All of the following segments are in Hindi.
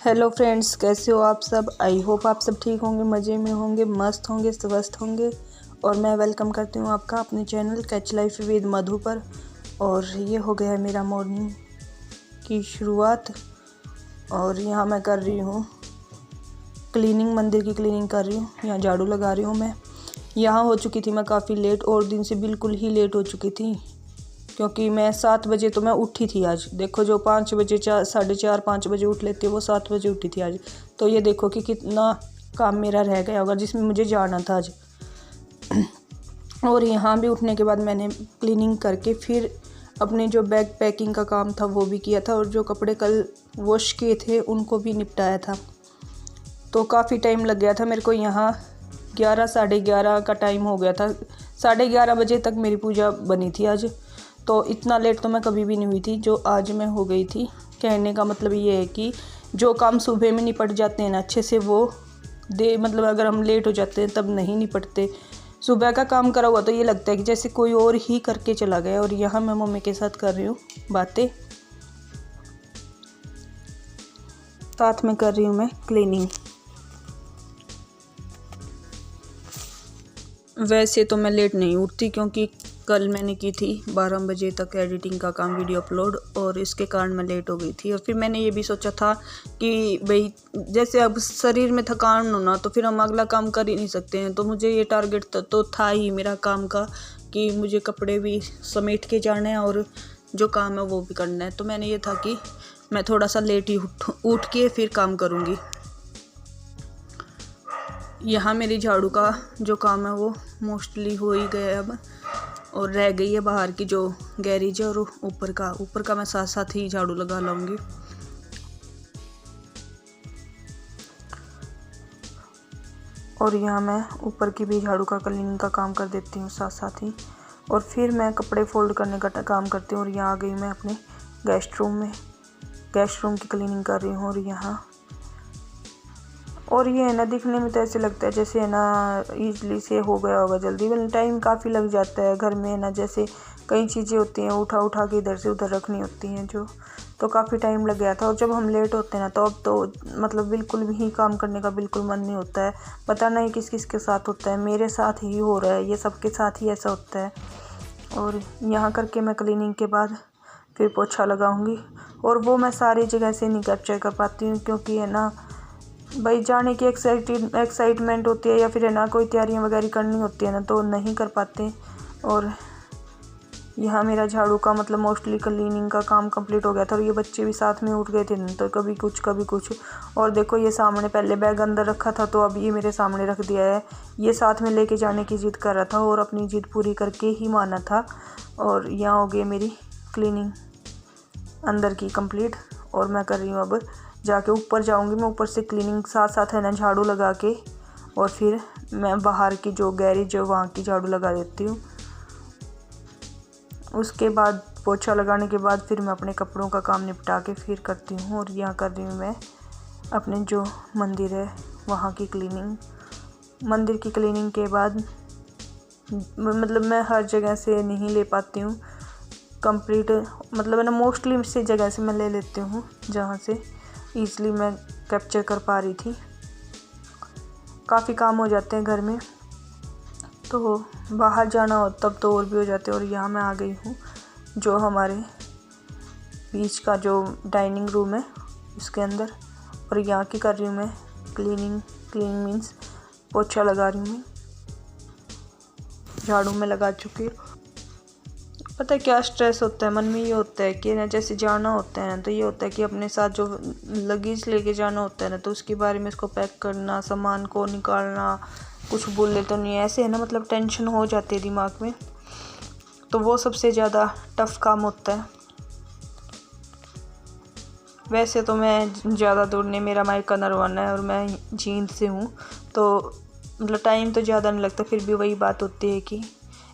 हेलो फ्रेंड्स, कैसे हो आप सब। आई होप आप सब ठीक होंगे, मज़े में होंगे, मस्त होंगे, स्वस्थ होंगे। और मैं वेलकम करती हूँ आपका अपने चैनल कैच लाइफ विद मधु पर। और ये हो गया है मेरा मॉर्निंग की शुरुआत। और यहाँ मैं कर रही हूँ क्लीनिंग, मंदिर की क्लीनिंग कर रही हूँ। यहाँ झाड़ू लगा रही हूँ मैं। यहाँ हो चुकी थी मैं काफ़ी लेट, और दिन से बिल्कुल ही लेट हो चुकी थी, क्योंकि मैं 7 बजे तो मैं उठी थी आज। देखो, जो 5 बजे 4:30-5 बजे उठ लेती है, वो 7 बजे उठी थी आज। तो ये देखो कि कितना काम मेरा रह गया होगा जिसमें मुझे जाना था आज। और यहाँ भी उठने के बाद मैंने क्लीनिंग करके फिर अपने जो बैग पैकिंग का काम था वो भी किया था, और जो कपड़े कल वॉश किए थे उनको भी निपटाया था। तो काफ़ी टाइम लग गया था मेरे को। यहाँ 11-11:30 का टाइम हो गया था। 11:30 बजे तक मेरी पूजा बनी थी आज। तो इतना लेट तो मैं कभी भी नहीं हुई थी जो आज मैं हो गई थी। कहने का मतलब ये है कि जो काम सुबह में निपट जाते हैं ना अच्छे से, वो मतलब अगर हम लेट हो जाते हैं तब नहीं निपटते। सुबह का काम करा हुआ तो ये लगता है कि जैसे कोई और ही करके चला गया। और यहाँ मैं मम्मी के साथ कर रही हूँ बातें, साथ में कर रही हूँ मैं क्लीनिंग। वैसे तो मैं लेट नहीं उठती, क्योंकि कल मैंने की थी 12 बजे तक एडिटिंग का काम, वीडियो अपलोड, और इसके कारण मैं लेट हो गई थी। और फिर मैंने ये भी सोचा था कि भाई जैसे अब शरीर में थकान होना तो फिर हम अगला काम कर ही नहीं सकते हैं। तो मुझे ये टारगेट तो था ही मेरा काम का कि मुझे कपड़े भी समेट के जाना है और जो काम है वो भी करना है। तो मैंने ये था कि मैं थोड़ा सा लेट ही उठ के फिर काम करूँगी। यहाँ मेरी झाड़ू का जो काम है वो मोस्टली हो ही गया है अब, और रह गई है बाहर की जो गैरेज है, और ऊपर का मैं साथ साथ ही झाड़ू लगा लाऊंगी। और यहाँ मैं ऊपर की भी झाड़ू का क्लीनिंग का काम कर देती हूँ साथ साथ ही। और फिर मैं कपड़े फोल्ड करने का काम करती हूँ। और यहाँ आ गई मैं अपने गेस्ट रूम की क्लीनिंग कर रही हूँ। और ये है ना, दिखने में तो ऐसे लगता है जैसे है ना ईजली से हो गया होगा जल्दी, लेकिन टाइम काफ़ी लग जाता है। घर में है ना, जैसे कई चीज़ें होती हैं उठा के इधर से उधर रखनी होती हैं तो काफ़ी टाइम लग गया था। और जब हम लेट होते हैं ना तो अब तो मतलब बिल्कुल भी काम करने का बिल्कुल मन नहीं होता है। पता नहीं किस किस के साथ होता है, मेरे साथ ही हो रहा है, ये सबके साथ ही ऐसा होता है। और यहाँ करके मैं क्लीनिंग के बाद फिर पोछा लगाऊंगी। और वो मैं सारी जगह से नहीं कैप्चर कर पाती हूँ, क्योंकि है ना भाई जाने की एक्साइटमेंट होती है, या फिर है ना कोई तैयारियां वगैरह करनी होती है ना, तो नहीं कर पाते। और यहाँ मेरा झाड़ू का मतलब मोस्टली क्लीनिंग का काम कंप्लीट हो गया था। और ये बच्चे भी साथ में उठ गए थे ना, तो कभी कुछ। और देखो, ये सामने पहले बैग अंदर रखा था, तो अब ये मेरे सामने रख दिया है। ये साथ में लेके जाने की जिद कर रहा था, और अपनी जिद पूरी करके ही माना था। और यहाँ हो गई मेरी क्लीनिंग अंदर की कंप्लीट। और मैं कर रही हूँ अब जाके ऊपर जाऊंगी मैं, ऊपर से क्लीनिंग साथ साथ है ना झाड़ू लगा के, और फिर मैं बाहर की जो गैरेज है वहाँ की झाड़ू लगा देती हूँ। उसके बाद पोछा लगाने के बाद फिर मैं अपने कपड़ों का काम निपटा के फिर करती हूँ। और यहाँ कर रही हूँ मैं अपने जो मंदिर है वहाँ की क्लीनिंग। मंदिर की क्लीनिंग के बाद मतलब मैं हर जगह से नहीं ले पाती हूँ कंप्लीट, मतलब है ना मोस्टली इसी जगह से मैं ले लेती हूँ जहाँ से ईज़िली मैं कैप्चर कर पा रही थी। काफ़ी काम हो जाते हैं घर में, तो बाहर जाना हो तब तो और भी हो जाते हैं। और यहाँ मैं आ गई हूँ जो हमारे बीच का जो डाइनिंग रूम है उसके अंदर। और यहाँ की कर रही हूँ मैं क्लीनिंग मीन्स पोछा लगा रही हूँ। झाड़ू में लगा चुकी हूँ। पता है क्या स्ट्रेस होता है मन में, ये होता है कि ना जैसे जाना होता है ना, तो ये होता है कि अपने साथ जो लगेज लेके जाना होता है ना, तो उसके बारे में इसको पैक करना, सामान को निकालना, कुछ बोले तो नहीं, ऐसे है ना, मतलब टेंशन हो जाती है दिमाग में। तो वो सबसे ज़्यादा टफ काम होता है। वैसे तो मैं ज़्यादा दूर नहीं, मेरा मायका नरवाना है और मैं जींद से हूँ, तो मतलब टाइम तो ज़्यादा नहीं लगता। फिर भी वही बात होती है कि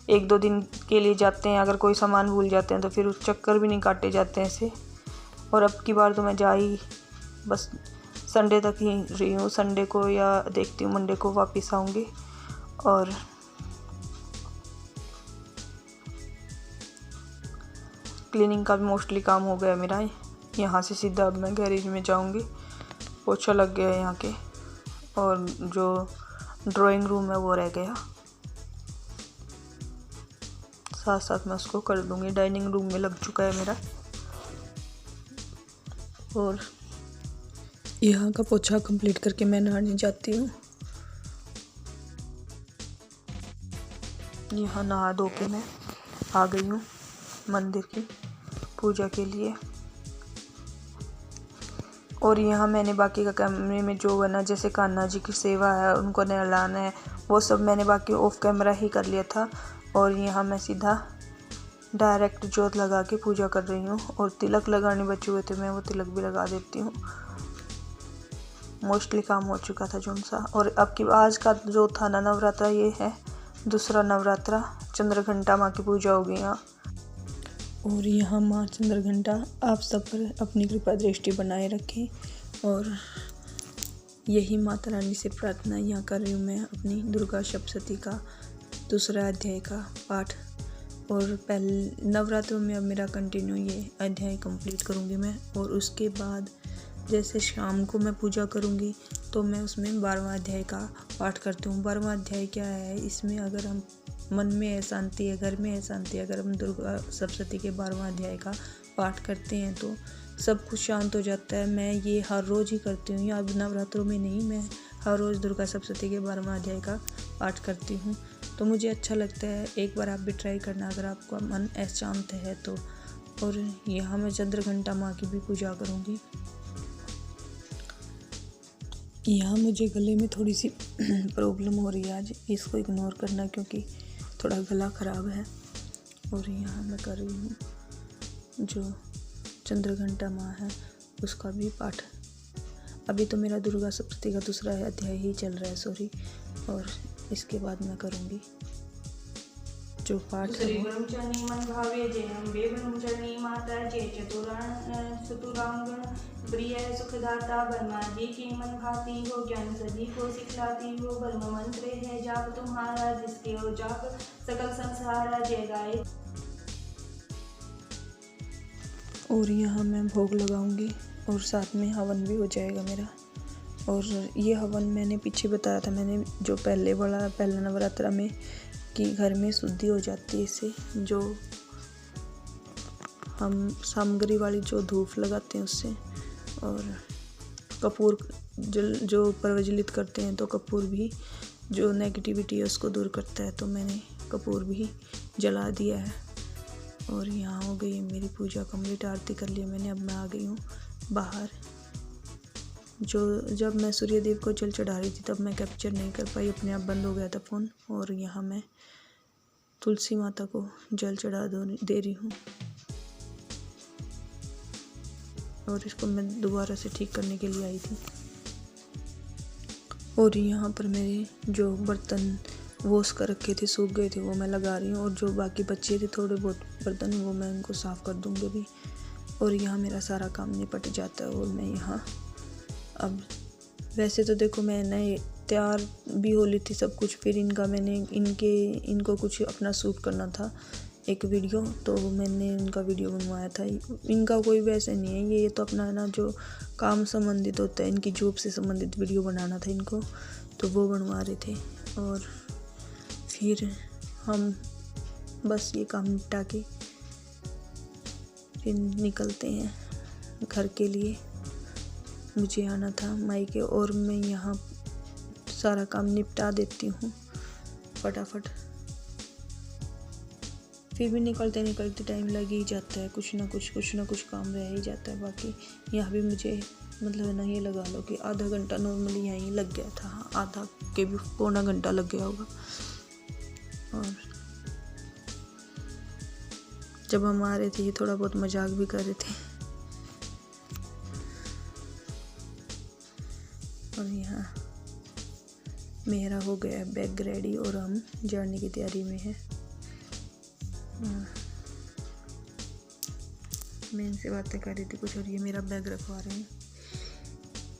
1-2 दिन के लिए जाते हैं, अगर कोई सामान भूल जाते हैं तो फिर उस चक्कर भी नहीं काटे जाते हैं ऐसे। और अब की बार तो मैं जा ही बस संडे तक ही रही हूँ। संडे को या देखती हूँ मंडे को वापस आऊँगी। और क्लीनिंग का भी मोस्टली काम हो गया मेरा। यहाँ से सीधा अब मैं गैरेज में जाऊँगी पोछा लग गया यहाँ के, और जो ड्राइंग रूम है वो रह गया, साथ साथ मैं उसको कर दूंगी। डाइनिंग रूम में लग चुका है मेरा। और यहाँ का पोछा कंप्लीट करके मैं नहाने जाती हूँ। यहाँ नहा धो के मैं आ गई हूँ मंदिर की पूजा के लिए। और यहाँ मैंने बाकी का कैमरे में जो है ना, जैसे कान्हा जी की सेवा है, उनको नहलाना है, वो सब मैंने बाकी ऑफ कैमरा ही कर लिया था। और यहाँ मैं सीधा डायरेक्ट जोत लगा के पूजा कर रही हूँ। और तिलक लगाने बचे हुए थे, मैं वो तिलक भी लगा देती हूँ। मोस्टली काम हो चुका था जो सा। और अब की आज का जो था ना नवरात्रा, ये है दूसरा नवरात्रा। चंद्रघंटा माँ की पूजा होगी यहाँ। और यहाँ माँ चंद्रघंटा आप सब पर अपनी कृपा दृष्टि बनाए रखें। और यही माता रानी से प्रार्थना यहाँ कर रही हूँ मैं अपनी दुर्गा सप्तशती का दूसरा अध्याय का पाठ। और पहले नवरात्रों में अब मेरा कंटिन्यू ये अध्याय कंप्लीट करूँगी मैं। और उसके बाद जैसे शाम को मैं पूजा करूँगी तो मैं उसमें 12वां अध्याय का पाठ करती हूँ। 12वां अध्याय क्या है, इसमें अगर हम मन में है शांति है, घर में है शांति है, अगर हम दुर्गा सप्तशती के 12वां अध्याय का पाठ करते हैं तो सब कुछ शांत हो जाता है। मैं ये हर रोज़ ही करती हूँ, या अब नवरात्रों में नहीं, मैं हर रोज़ दुर्गा सप्तशती के 12वां अध्याय का पाठ करती हूँ। तो मुझे अच्छा लगता है, एक बार आप भी ट्राई करना अगर आपका मन अशांत है तो। और यहाँ मैं चंद्रघंटा माँ की भी पूजा करूँगी। यहाँ मुझे गले में थोड़ी सी प्रॉब्लम हो रही है आज, इसको इग्नोर करना क्योंकि थोड़ा गला ख़राब है। और यहाँ मैं कर रही हूँ जो चंद्रघंटा माँ है उसका भी पाठ। अभी तो मेरा दुर्गा सप्तशती का दूसरा अध्याय ही चल रहा है, सॉरी। और इसके बाद मैं करूँगी जो पाठ है ब्रह्मचारी मन भावे जय अम्बे ब्रह्मचारी माता जय चतुरांगण प्रिय सुखदाता ब्रह्मा जी की मन भाती हो, ज्ञान सभी को सिखलाती हो, ब्रह्म मंत्र है जाप तुम्हारा जिसके हो जाप सकल संसारा जय गाय। और यहाँ मैं भोग लगाऊंगी और साथ में हवन भी हो जाएगा मेरा। और ये हवन मैंने पीछे बताया था, मैंने जो पहला नवरात्रा में कि घर में शुद्धि हो जाती है इससे, जो हम सामग्री वाली जो धूप लगाते हैं उससे। और कपूर जो प्रज्वलित करते हैं तो कपूर भी जो नेगेटिविटी है उसको दूर करता है, तो मैंने कपूर भी जला दिया है। और यहाँ हो गई मेरी पूजा कंप्लीट, आरती कर ली मैंने। अब मैं आ गई हूँ बाहर। जब मैं सूर्यदेव को जल चढ़ा रही थी तब मैं कैप्चर नहीं कर पाई, अपने आप बंद हो गया था फ़ोन। और यहाँ मैं तुलसी माता को जल चढ़ा दे रही हूँ। और इसको मैं दोबारा से ठीक करने के लिए आई थी। और यहाँ पर मेरे जो बर्तन वॉश कर रखे थे, सूख गए थे, वो मैं लगा रही हूँ। और जो बाकी बचे थे थोड़े बहुत बर्तन, वो मैं उनको साफ़ कर दूँगी अभी। और यहाँ मेरा सारा काम निपट जाता है। और मैं यहाँ अब वैसे तो देखो मैंने तैयार भी हो ली थी सब कुछ, फिर मैंने इनको कुछ अपना शूट करना था एक वीडियो, तो मैंने इनका वीडियो बनवाया था। इनका कोई वैसे नहीं है, ये तो अपना ना जो काम संबंधित होता है, इनकी जॉब से संबंधित वीडियो बनाना था इनको, तो वो बनवा रहे थे। और फिर हम बस ये काम निपटा के फिर निकलते हैं घर के लिए। मुझे आना था मायके और मैं यहाँ सारा काम निपटा देती हूँ फटाफट। फिर भी निकलते निकलते टाइम लग ही जाता है, कुछ ना कुछ काम रह ही जाता है। बाकी यहाँ भी मुझे मतलब ना ये लगा लो कि आधा घंटा नॉर्मली यहीं लग गया था, आधा के भी पौना घंटा लग गया होगा। और जब हम आ रहे थे ये थोड़ा बहुत मजाक भी कर रहे थे। और यहाँ मेरा हो गया बैग रेडी और हम जाने की तैयारी में हैं। मैं इनसे बातें कर रही थी कुछ और ये मेरा बैग रखवा रहे हैं।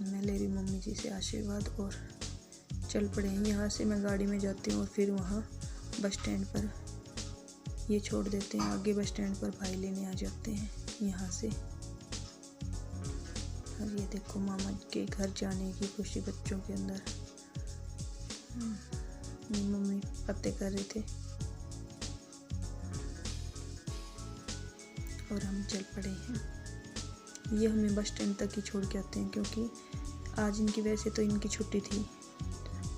मैं ले रही मम्मी जी से आशीर्वाद और चल पड़े हैं। यहाँ से मैं गाड़ी में जाती हूँ और फिर वहाँ बस स्टैंड पर ये छोड़ देते हैं। आगे बस स्टैंड पर भाई लेने आ जाते हैं यहाँ से। और ये देखो मामा के घर जाने की खुशी बच्चों के अंदर। ये मम्मी बातें कर रहे थे और हम चल पड़े हैं। ये हमें बस स्टैंड तक ही छोड़ के आते हैं, क्योंकि आज इनकी वैसे तो इनकी छुट्टी थी,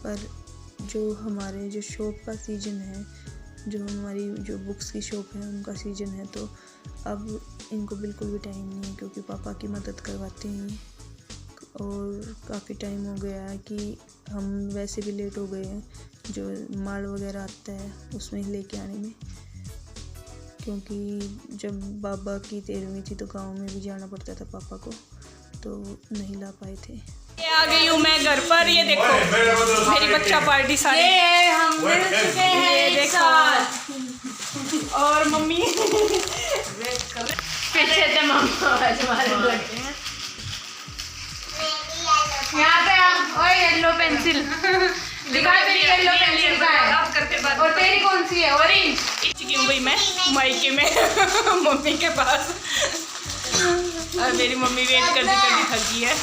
पर जो हमारे जो शॉप का सीज़न है, जो हमारी जो बुक्स की शॉप है उनका सीज़न है, तो अब इनको बिल्कुल भी टाइम नहीं है, क्योंकि पापा की मदद करवाते हैं। और काफ़ी टाइम हो गया है कि हम वैसे भी लेट हो गए हैं, जो माल वगैरह आता है उसमें लेके आने में, क्योंकि जब बाबा की 13वीं थी तो गांव में भी जाना पड़ता था पापा को, तो नहीं ला पाए थे। ये आ गई हूँ मैं घर पर। ये देखो मेरी बच्चा पार्टी सारी हम मिल चुके हैं, ये देखो। और मम्मी पीछे से मम्मा हमारे यहाँ पे और येलो पेंसिल दिखा, तेरी येलो पेंसिल का है और तेरी कौन सी है? ऑरेंज। क्यों भाई मैं मायके में मम्मी के पास, और मेरी मम्मी वेट करती करती थकी है।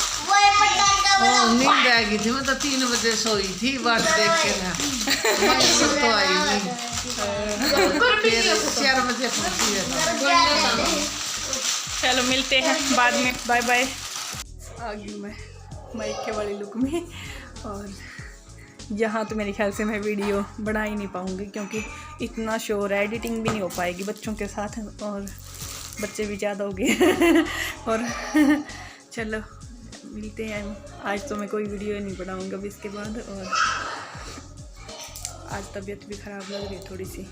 नींद आ गई थी, मैं तो 3 बजे सोई थी बात देख के ना, मैं तो आई नहीं, 4 बजे पहुंची है। चलो मिलते हैं बाद में, बाय बाय। आ गई मैं माइके वाली लुक में, और यहाँ तो मेरे ख्याल से मैं वीडियो बना ही नहीं पाऊँगी, क्योंकि इतना शोर है, एडिटिंग भी नहीं हो पाएगी बच्चों के साथ, और बच्चे भी ज़्यादा हो गए और चलो मिलते हैं। आज तो मैं कोई वीडियो नहीं बनाऊँगा अभी इसके बाद, और आज तबीयत भी ख़राब लग रही है, थोड़ी सी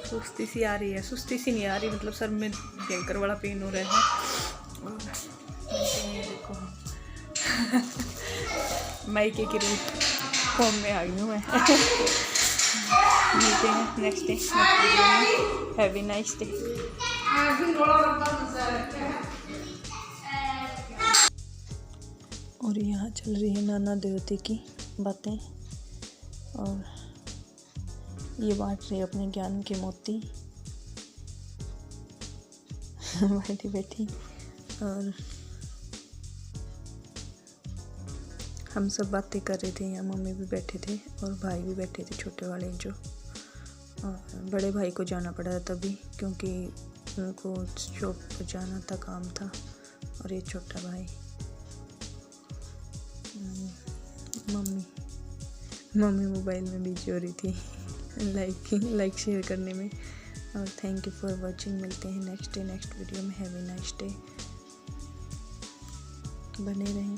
सुस्ती सी आ रही है, सुस्ती सी नहीं आ रही, मतलब सर में भयंकर बड़ा पेन हो रहा है। और देखो मायके की रूप फॉर्म में आ गई हूँ मैं। मिलते हैं नेक्स्ट डे नेक्स्ट वीडियो में। Have a nice day. और यहाँ चल रही है नाना देवते की बातें, और ये बांट रहे अपने ज्ञान के मोती बैठी बैठी। और हम सब बातें कर रहे थे, यहाँ मम्मी भी बैठे थे और भाई भी बैठे थे, छोटे वाले जो। और बड़े भाई को जाना पड़ा तभी, क्योंकि उनको शॉप पर जाना था, काम था। और ये छोटा भाई, मम्मी मोबाइल में बिजी हो रही थी लाइक शेयर करने में। और थैंक यू फॉर वॉचिंग। मिलते हैं नेक्स्ट वीडियो में। Have a nice day. बने रहें।